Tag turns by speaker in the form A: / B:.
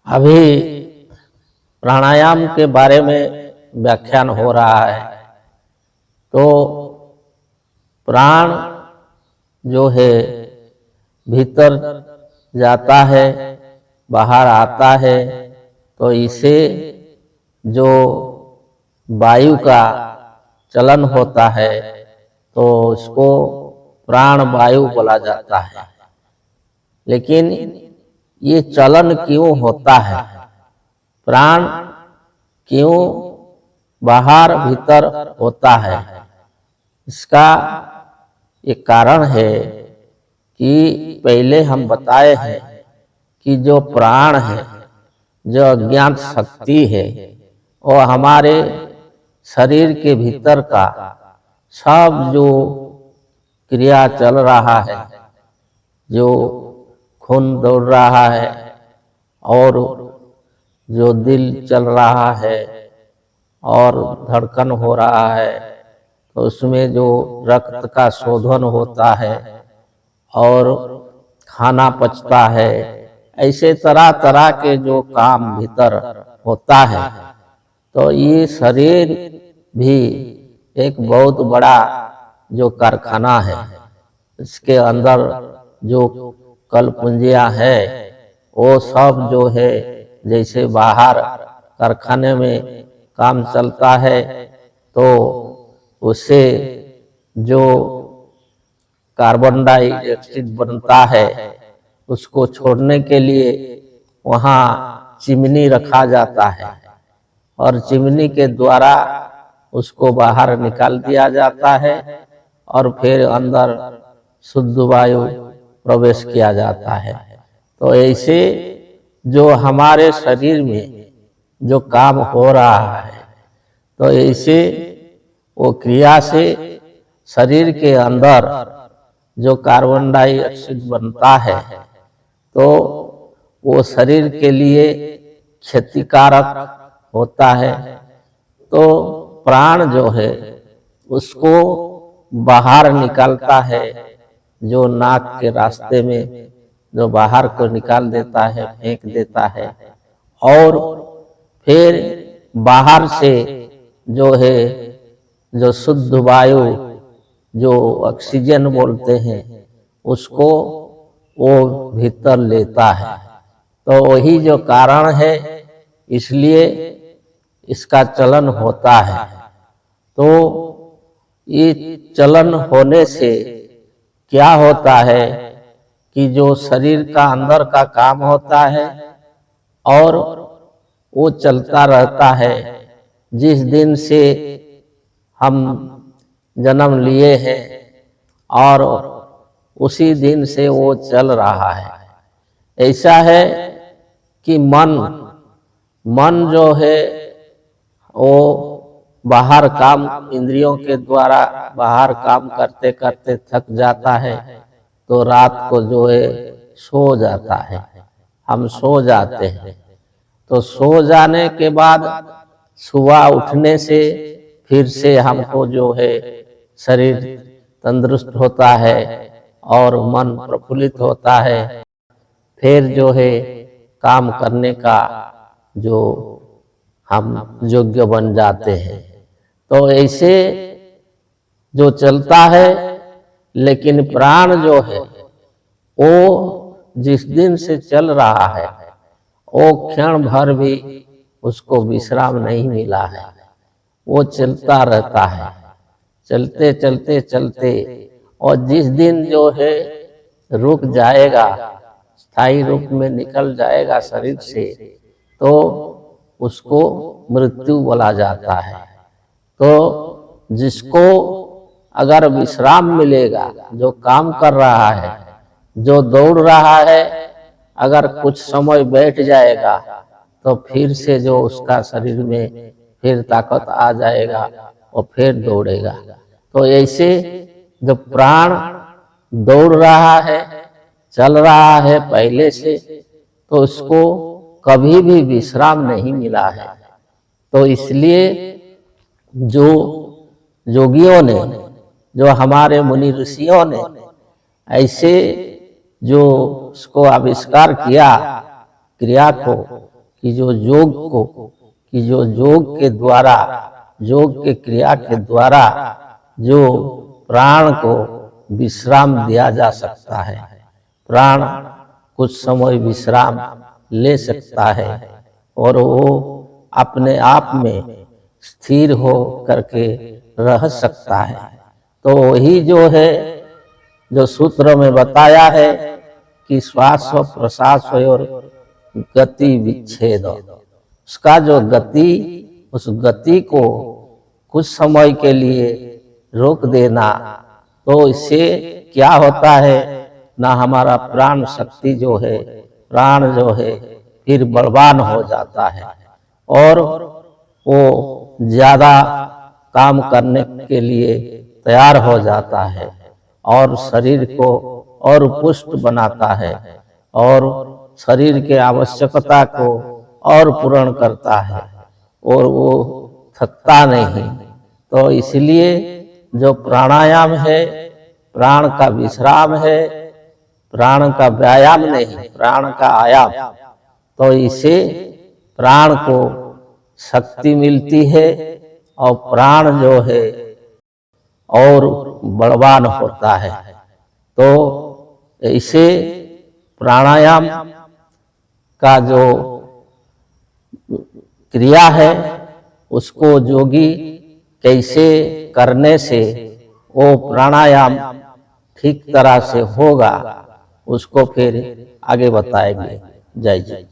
A: अभी प्राणायाम के बारे में व्याख्यान हो रहा है। तो प्राण जो है भीतर जाता है, बाहर आता है, तो इसे जो वायु का चलन होता है तो इसको प्राण वायु बोला जाता है। लेकिन ये चलन क्यों होता है, प्राण क्यों बाहर भीतर होता है, इसका एक कारण है कि पहले हम बताए हैं कि जो प्राण है, जो अज्ञात शक्ति है, वो हमारे शरीर के भीतर का सब जो क्रिया चल रहा है, जो खून दौड़ रहा है और जो दिल चल रहा है और धड़कन हो रहा है, तो उसमें जो रक्त का शोधन होता है और खाना पचता है, ऐसे तरह तरह के जो काम भीतर होता है, तो ये शरीर भी एक बहुत बड़ा जो कारखाना है। इसके अंदर जो कल पूंजियां है वो सब जो है जैसे बाहर कारखाने में काम चलता है, तो उससे जो कार्बन डाइऑक्साइड बनता है उसको छोड़ने के लिए वहाँ चिमनी रखा जाता है और चिमनी के द्वारा उसको बाहर निकाल दिया जाता है और फिर अंदर शुद्ध वायु प्रवेश किया जाता है। तो ऐसे जो हमारे शरीर में जो काम हो रहा है, तो ऐसे वो क्रिया से शरीर के अंदर जो कार्बन डाइऑक्साइड बनता है तो वो शरीर के लिए क्षतिकारक होता है। तो प्राण जो है उसको बाहर निकालता है, जो नाक के रास्ते में जो बाहर को निकाल देता है, फेंक देता है, और फिर बाहर से जो है जो शुद्ध वायु जो ऑक्सीजन बोलते हैं उसको वो भीतर लेता है। तो वही जो कारण है, इसलिए इसका चलन होता है। तो ये चलन होने से क्या होता है कि जो शरीर का अंदर का काम होता है और वो चलता रहता है। जिस दिन से हम जन्म लिए हैं और उसी दिन से वो चल रहा है। ऐसा है कि मन जो है वो बाहर काम इंद्रियों के द्वारा बाहर काम करते करते थक जाता है, तो रात को जो है सो जाता है, हम सो जाते हैं। तो सो जाने के बाद सुबह उठने से फिर से हमको जो है शरीर तंदुरुस्त होता है और मन प्रफुल्लित होता है, फिर जो है काम करने का जो हम योग्य बन जाते हैं। तो ऐसे जो चलता है, लेकिन प्राण जो है वो जिस दिन से चल रहा है वो क्षण भर भी उसको विश्राम नहीं मिला है, वो चलता रहता है, चलते चलते चलते, और जिस दिन जो है रुक जाएगा, स्थायी रूप में निकल जाएगा शरीर से, तो उसको मृत्यु बोला जाता है। तो जिसको अगर विश्राम मिलेगा, जो काम कर रहा है, जो दौड़ रहा है, अगर कुछ समय बैठ जाएगा तो फिर से जो उसका शरीर में फिर ताकत आ जाएगा और फिर दौड़ेगा। तो ऐसे जब प्राण दौड़ रहा है, चल रहा है पहले से, तो उसको कभी भी विश्राम नहीं मिला है। तो इसलिए जो योगियों ने, जो हमारे मुनि ऋषियों ने ऐसे जो उसको आविष्कार किया क्रिया को, कि जो योग को, कि जो योग के द्वारा, योग के क्रिया के द्वारा जो प्राण को विश्राम दिया जा सकता है, प्राण कुछ समय विश्राम ले सकता है और वो अपने आप में स्थिर हो करके रह सकता है। तो वही जो है, जो सूत्र में बताया है कि श्वास व प्रश्वास और गति विच्छेद, उसका जो गति, उस गति को कुछ समय के लिए रोक देना, तो इससे क्या होता है ना, हमारा प्राण शक्ति जो है, प्राण जो है फिर बलवान हो जाता है और वो ज्यादा काम करने के लिए तैयार हो जाता है और शरीर को और पुष्ट बनाता है और शरीर के आवश्यकता को और पूर्ण करता है और वो थकता नहीं। तो इसलिए जो प्राणायाम है, प्राण का विश्राम है, प्राण का व्यायाम नहीं, प्राण का आयाम। तो इसे प्राण को शक्ति मिलती है और प्राण जो है और बलवान होता है। तो इसे प्राणायाम का जो क्रिया है, उसको योगी कैसे करने से वो प्राणायाम ठीक तरह से होगा, उसको फिर आगे बताएंगे। जय जय।